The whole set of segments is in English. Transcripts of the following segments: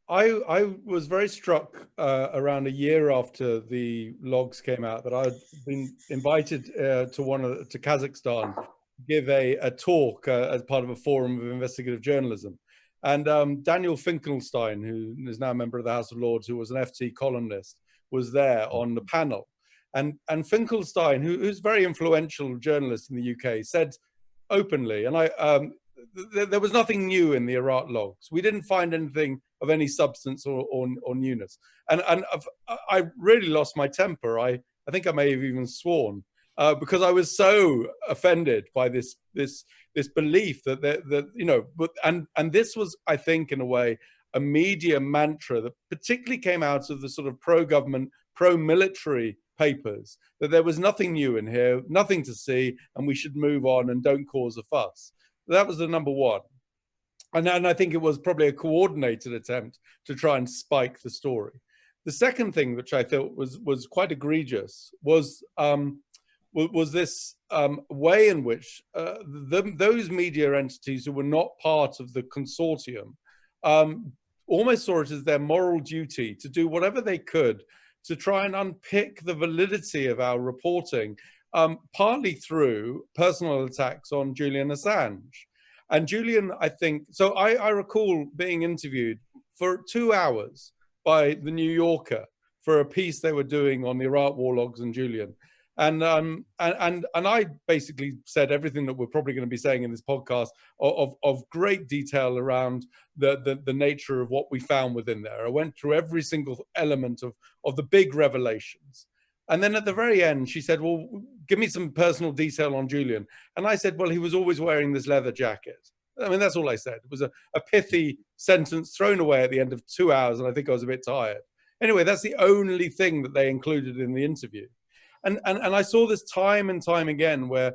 I was very struck around a year after the logs came out that I'd been invited to Kazakhstan to give a talk as part of a forum of investigative journalism. And Daniel Finkelstein, who is now a member of the House of Lords, who was an FT columnist, was there on the panel. And Finkelstein, who's a very influential journalist in the UK, said openly, and there was nothing new in the Iraq logs. We didn't find anything of any substance or newness. And I really lost my temper. I think I may have even sworn because I was so offended by this belief and this was, I think, in a way, a media mantra that particularly came out of the sort of pro-government, pro-military papers, that there was nothing new in here, nothing to see, and we should move on and don't cause a fuss. That was the number one. And I think it was probably a coordinated attempt to try and spike the story. The second thing, which I thought was quite egregious, was this way in which those media entities who were not part of the consortium almost saw it as their moral duty to do whatever they could to try and unpick the validity of our reporting, partly through personal attacks on Julian Assange. And Julian, I think, so I recall being interviewed for 2 hours by the New Yorker for a piece they were doing on the Iraq war logs and Julian. And I basically said everything that we're probably going to be saying in this podcast of great detail around the nature of what we found within there. I went through every single element of the big revelations. And then at the very end, she said, well, give me some personal detail on Julian. And I said, well, he was always wearing this leather jacket. I mean, that's all I said. It was a pithy sentence thrown away at the end of 2 hours. And I think I was a bit tired. Anyway, that's the only thing that they included in the interview. And I saw this time and time again where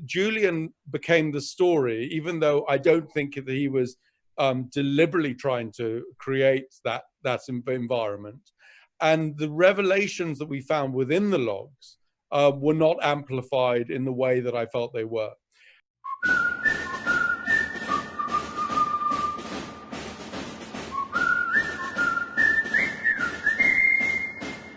Julian became the story, even though I don't think that he was deliberately trying to create that environment. And the revelations that we found within the logs were not amplified in the way that I felt they were.